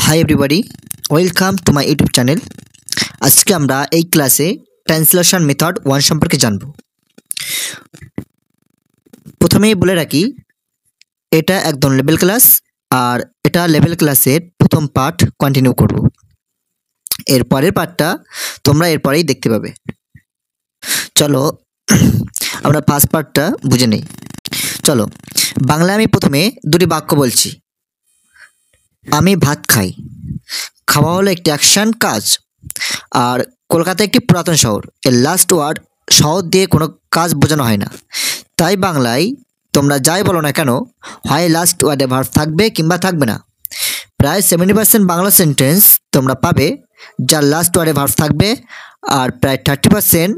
Hi everybody, welcome to my YouTube channel. আজকে আমরা এই ক্লাসে ট্রান্সলেশন মেথড 1 সম্পর্কে জানব। প্রথমেই বলে রাখি, এটা একদম লেভেল ক্লাস, আর এটা লেভেল ক্লাসের প্রথম পার্ট কন্টিনিউ করব। এর পরের পার্টটা তোমরা এরপরেই দেখতে পাবে। চলো আমরা ফার্স্ট পার্টটা বুঝে নেই। চলো, বাংলায় আমি প্রথমে দুটি বাক্য বলছি। আমি ভাত খাই। খাওয়া হলো একটি অ্যাকশন, কাজ। আর কলকাতা একটি পুরাতন শহর, এর লাস্ট ওয়ার্ড শহর দিয়ে কোনো কাজ বোঝানো হয় না। তাই বাংলায় তোমরা যাই বলো না কেন, হয় লাস্ট ওয়ার্ডে ভার্ব থাকবে কিংবা থাকবে না। প্রায় 70% বাংলা সেন্টেন্স তোমরা পাবে যার লাস্ট ওয়ার্ডে ভার্ব থাকবে, আর প্রায় 30%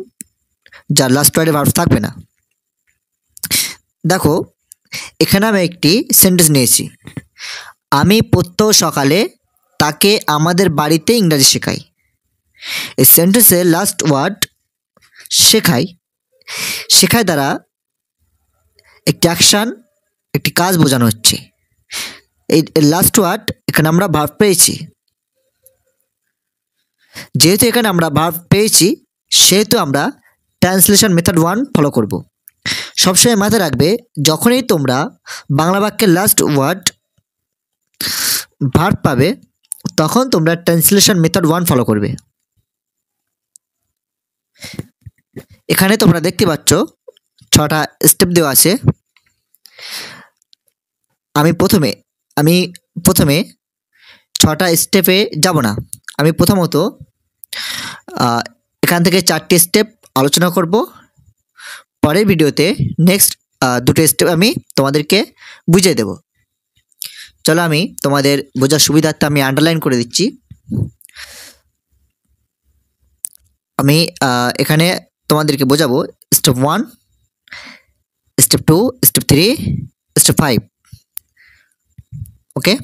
যার লাস্ট ওয়ার্ডে ভার্ব থাকবে না। দেখো, এখানে আমি একটি সেন্টেন্স নিয়েছি। আমি প্রত্যহ সকালে তাকে আমাদের বাড়িতে ইংরাজি শেখাই। এই সেন্টেন্সের লাস্ট ওয়ার্ড শেখাই, শেখায় দ্বারা একটি অ্যাকশান, একটি কাজ বোঝানো হচ্ছে। এই লাস্ট ওয়ার্ড এখানে আমরা ভার্ব পেয়েছি। যেহেতু এখানে আমরা ভার্ব পেয়েছি, সেহেতু আমরা ট্রান্সলেশন মেথড 1 ফলো করব। সবসময় মাথায় রাখবে, যখনই তোমরা বাংলা বাক্যের লাস্ট ওয়ার্ড ভার্ব পাবে, তখন তোমরা ট্রান্সলেশন মেথড 1 ফলো করবে। এখানে তোমরা দেখতে পাচ্ছ 6টা স্টেপ দেওয়া আছে। আমি প্রথমে 6টা স্টেপে যাব না। আমি প্রথমত এখান থেকে 4টি স্টেপ আলোচনা করব। পরের ভিডিওতে নেক্সট 2টো স্টেপ আমি তোমাদেরকে বুঝিয়ে দেব। চলো, আমি তোমাদের বোঝার সুবিধার্থে আমি আন্ডারলাইন করে দিচ্ছি। আমি এখানে তোমাদেরকে বোঝাবো স্টেপ 1, স্টেপ 2, স্টেপ 3, স্টেপ 5। ওকে,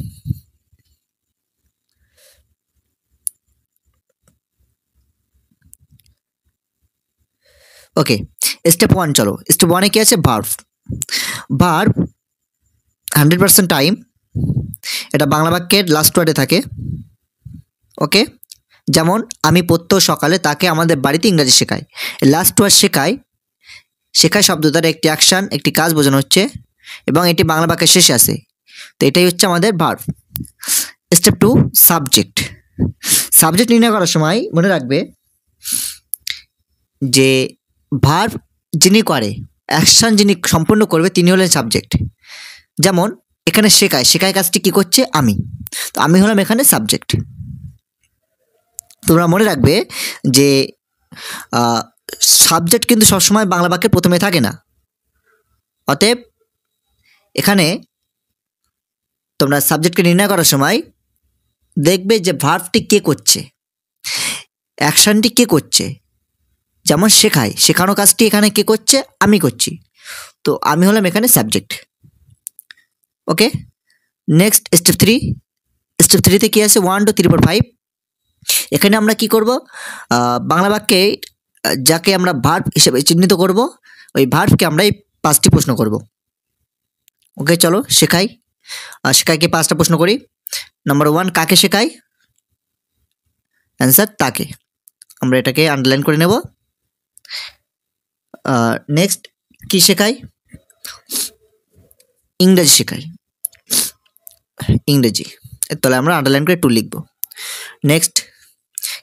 ওকে। স্টেপ 1, চলো। স্টেপ 1-এ কি আছে? ভার্ব। 100% টাইম এটা বাংলা বাক্যের লাস্ট ওয়ার্ডে থাকে। ওকে, যেমন আমি প্রত্যহ সকালে তাকে আমাদের বাড়িতে ইংরাজি শেখাই। লাস্ট ওয়ার্ড শেখায় শব্দ দ্বারা একটি অ্যাকশান, একটি কাজ বোঝানো হচ্ছে, এবং এটি বাংলা বাক্যের শেষে আসে। তো এটাই হচ্ছে আমাদের ভার্ব। Step 2, subject. সাবজেক্ট নির্ণয় করার সময় মনে রাখবে যে ভার্ব যিনি করে, অ্যাকশান যিনি সম্পূর্ণ করবে, তিনি হলেন সাবজেক্ট। যেমন এখানে শেখায় কাজটি কি করছে? আমি। তো আমি হলাম এখানে সাবজেক্ট। তোমরা মনে রাখবে যে সাবজেক্ট কিন্তু সবসময় বাংলা বাক্যের প্রথমে থাকে না। অতএব এখানে তোমরা সাবজেক্টকে নির্ণয় করার সময় দেখবে যে ভার্বটি কে করছে, অ্যাকশানটি কে করছে। যেমন শেখানো কাজটি এখানে কে করছে? আমি করছি। তো আমি হলাম এখানে সাবজেক্ট। ওকে, নেক্সট স্টেপ 3। স্টেপ 3-তে কি আছে? 1, 2, 3, 4, 5। এখানে আমরা কি করব? বাংলা বাক্যে যাকে আমরা ভার্ব হিসেবে চিহ্নিত করব, ওই ভার্বকে আমরা এই 5টি প্রশ্ন করব। ওকে, চলো শেখাইকে 5টা প্রশ্ন করি। নাম্বার 1, কাকে শেখাই? অ্যান্সার তাকে। আমরা এটাকে আন্ডারলাইন করে নেব। নেক্সট, কি শেখাই? ইংরেজি শেখাই। ইংরেজি, তাহলে আমরা আন্ডারলাইন করে 2 লিখব। নেক্সট,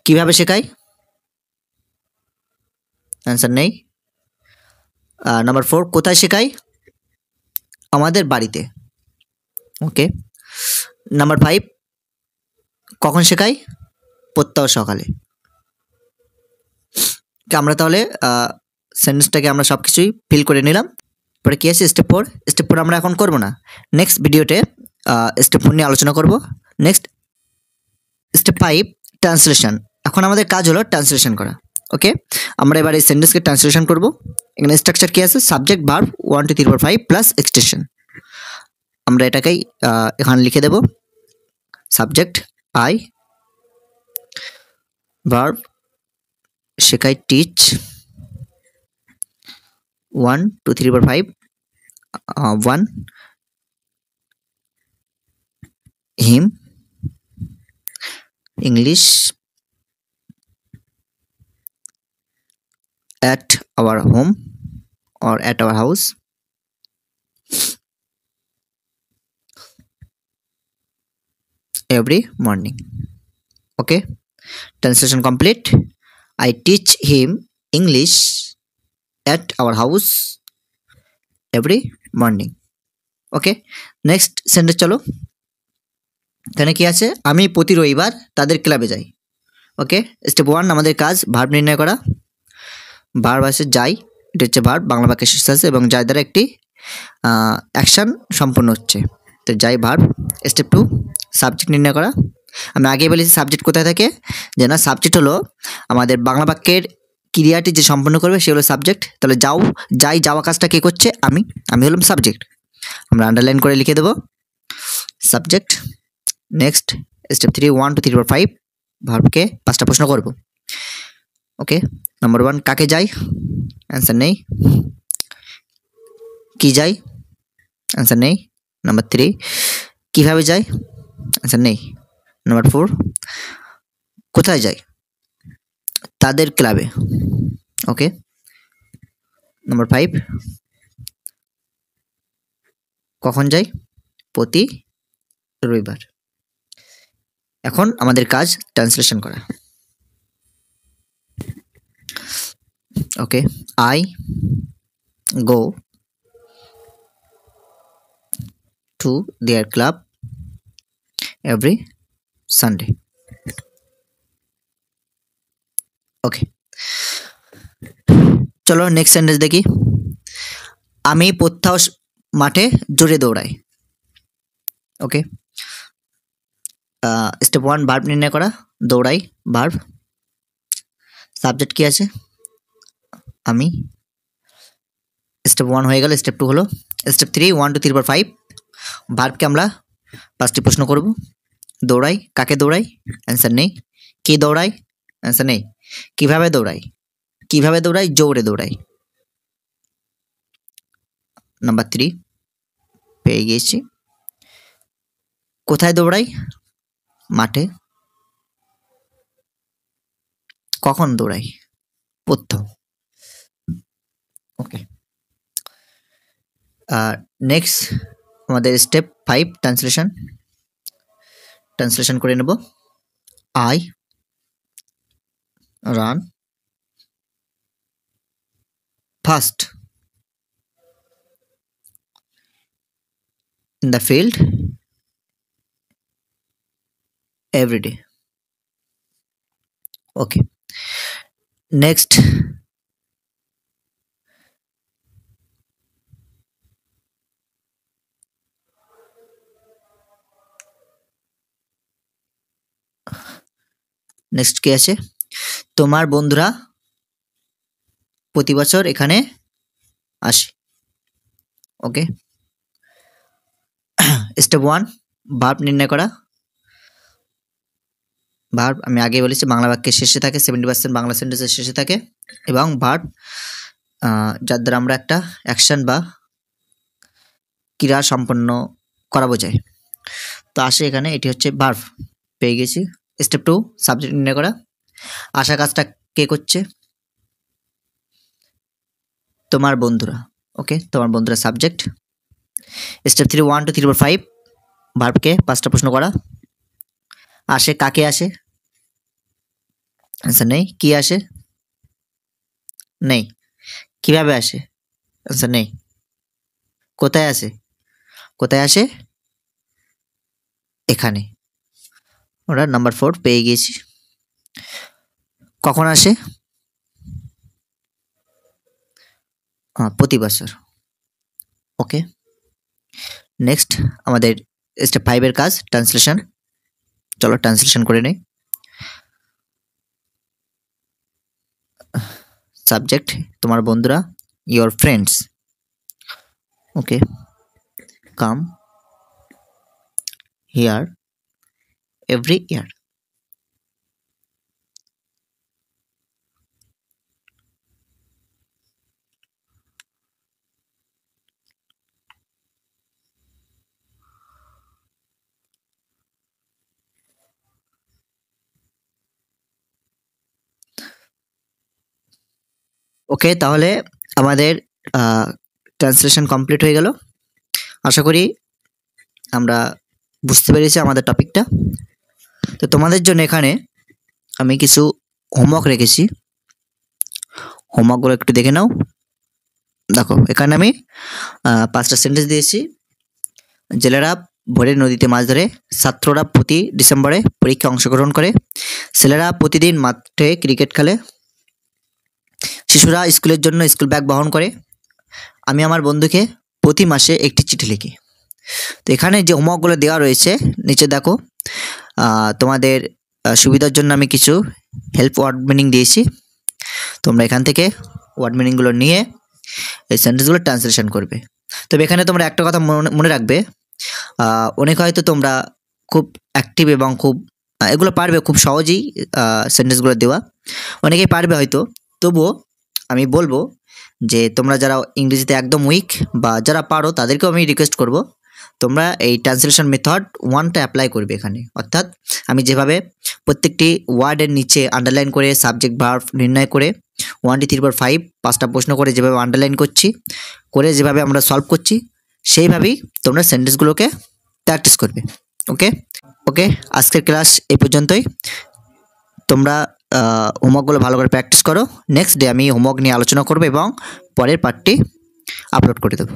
কিভাবে শেখাই? অ্যান্সার নেই। নাম্বার 4, কোথায় শেখাই? আমাদের বাড়িতে। ওকে। নাম্বার 5, কখন শেখাই? প্রত্যহ সকালে। আমরা তাহলে সেন্টেন্সটাকে আমরা সব কিছুই ফিল করে নিলাম। পরে কী আছে? স্টেপ 4। স্টেপ 4 আমরা এখন করব না, নেক্সট ভিডিওতে স্টেপ 4 নিয়ে আলোচনা করব। Next step 5, translation. এখন আমাদের কাজ হলো ট্রান্সলেশন করা। ওকে, আমরা এবার এই সেন্টেন্সকে ট্রান্সলেশন করব। এখানে স্ট্রাকচার কী আছে? Subject, verb, 1, 2, 3, 4, 5 plus extension. আমরা এটাকেই এখানে লিখে দেব। সাবজেক্ট আই, ভার্ব শেখাই teach, 1, 2, 3, 4, 5, 1 him, English at our home or at our house every morning. Okay, translation complete. I teach him English at our house every morning. Okay, next sentence চলো। এখানে কি আছে? আমি প্রতি রবিবার তাদের ক্লাবে যাই। ওকে, স্টেপ 1 আমাদের কাজ ভার্ব নির্ণয় করা। ভার্ব আছে যাই, এটা হচ্ছে ভার্ব, বাংলা বাক্যে শেষ আছে এবং যার দ্বারা একটি অ্যাকশন সম্পন্ন হচ্ছে, তো যাই ভার্ব। স্টেপ 2 সাবজেক্ট নির্ণয় করা। আমি আগে বলেছি সাবজেক্ট কোথায় থাকে, যে না সাবজেক্ট হলো আমাদের বাংলা বাক্যের ক্রিয়াটি যে সম্পন্ন করবে সে হলো সাবজেক্ট। তাহলে যাই যাওয়া কাজটা কে করছে? আমি হলাম সাবজেক্ট। আমরা আন্ডারলাইন করে লিখে দেবো সাবজেক্ট। নেক্সট স্টেপ 3 1 2 3 4 5 ভার্বকে 5টা প্রশ্ন করব। ওকে, নাম্বার 1 কাকে যাই? অ্যান্সার নেই। কি যাই? অ্যান্সার নেই। নাম্বার 3 কিভাবে যাই? অ্যান্সার নেই। নাম্বার 4 কোথায় যাই? তাদের ক্লাবে। ওকে, নাম্বার 5 কখন যাই? প্রতি রবিবার। এখন আমাদের কাজ ট্রান্সলেশন করা। Okay, I go to their club every Sunday. Okay, চলো নেক্সট সেন্টেন্স দেখি। আমি প্রত্যহ মাঠে জোরে দৌড়াই। ওকে, স্টেপ 1 ভার্ব নির্ণয় করা। দৌড়াই ভার্ব, সাবজেক্ট কি আছে? আমি। স্টেপ 1 হয়ে গেল। স্টেপ 2 হলো স্টেপ 3 1 2 3 4 5 ভার্বকে আমরা 5টি প্রশ্ন করব। দৌড়াই, কাকে দৌড়াই? অ্যান্সার নেই। কি দৌড়াই? অ্যান্সার নেই। কিভাবে দৌড়াই? কিভাবে দৌড়াই? জোরে দৌড়াই। নাম্বার 3 পেয়ে গিয়েছি। কোথায় দৌড়াই? মাঠে। কখন দৌড়াই? প্রত্যহ। ওকে, নেক্সট আমাদের স্টেপ 5 ট্রান্সলেশন করে নেব। I run fast in the field every day. Okay, next কি আছে? তোমার বন্ধুরা প্রতি বছর এখানে আসে। ওকে, স্টেপ 1 ভার্ব নির্ণয় করা। ভার্ব আমি আগে বলেছি বাংলা বাক্যের শেষে থাকে, 70% বাংলা সেন্টেন্সের শেষে থাকে এবং ভার্ব যার দ্বারা আমরা একটা অ্যাকশন বা ক্রিয়া সম্পন্ন করা বোঝায়। তো আসে এখানে, এটি হচ্ছে ভার্ব। পেয়ে গেছি। স্টেপ 2 সাবজেক্ট নির্ণয় করা। আসা কাজটা কে করছে? তোমার বন্ধুরা। ওকে, তোমার বন্ধুরা সাবজেক্ট। স্টেপ 3 1 2 3 4 5 ভার্বকে 5টা প্রশ্ন করা। আসে, কাকে আসে? অ্যান্সার নেই। কি আসে? নেই। কিভাবে আসে? অ্যান্সার নেই। কোথায় আসে? কোথায় আসে? এখানে। ওরা নাম্বার 4 পেয়ে গিয়েছি। কখন আসে? প্রতি বছর। ওকে, নেক্সট আমাদের স্টেপ 5 এর কাজ ট্রান্সলেশন। চলো ট্রান্সলেশন করে নেই। সাবজেক্ট তোমার বন্ধুরা, your friends. Okay, come here every year. Okay, তাহলে আমাদের ট্রান্সলেশন কমপ্লিট হয়ে গেল। আশা করি আমরা বুঝতে পেরেছি আমাদের টপিকটা। তো তোমাদের জন্য এখানে আমি কিছু হোমওয়ার্ক রেখেছি, হোমওয়ার্কগুলো একটু দেখে নাও। দেখো, এখানে আমি 5টা সেন্টেন্স দিয়েছি। জেলেরা ভোরের নদীতে মাছ ধরে, ছাত্ররা প্রতি ডিসেম্বরে পরীক্ষায় অংশগ্রহণ করে, ছেলেরা প্রতিদিন মাঠে ক্রিকেট খেলে, শিশুরা স্কুলের জন্য স্কুল ব্যাগ বহন করে, আমি আমার বন্ধুকে প্রতি মাসে একটি চিঠি লিখি। তো এখানে যে হোমওয়ার্কগুলো দেওয়া রয়েছে নিচে দেখো, তোমাদের সুবিধার জন্য আমি কিছু হেল্প ওয়ার্ড মিনিং দিয়েছি। তোমরা এখান থেকে ওয়ার্ড মিনিংগুলো নিয়ে এই সেন্টেন্সগুলো ট্রান্সলেশন করবে। তবে এখানে তোমরা একটা কথা মনে রাখবে, অনেক হয়তো তোমরা খুব অ্যাক্টিভ এবং খুব এগুলো পারবে খুব সহজেই সেন্টেন্সগুলো দেওয়া, অনেকেই পারবে হয়তো। তবুও আমি বলবো যে তোমরা যারা ইংরেজিতে একদম উইক বা যারা পারো তাদেরকেও আমি রিকোয়েস্ট করব, তোমরা এই ট্রান্সলেশন মেথড 1টা অ্যাপ্লাই করবে এখানে। অর্থাৎ আমি যেভাবে প্রত্যেকটি ওয়ার্ডের নিচে আন্ডারলাইন করে সাবজেক্ট ভার্ব নির্ণয় করে 1 2 3 4 5 5টা প্রশ্ন করে যেভাবে আন্ডারলাইন করছি, করে যেভাবে আমরা সলভ করছি, সেইভাবেই তোমরা সেন্টেন্সগুলোকে প্র্যাকটিস করবে। ওকে ওকে, আজকের ক্লাস এই পর্যন্তই। তোমরা হোমওয়ার্কগুলো ভালো করে প্র্যাকটিস করো। নেক্সট ডে আমি হোমওয়ার্ক নিয়ে আলোচনা করবো এবং পরের পার্টটি আপলোড করে দেবো।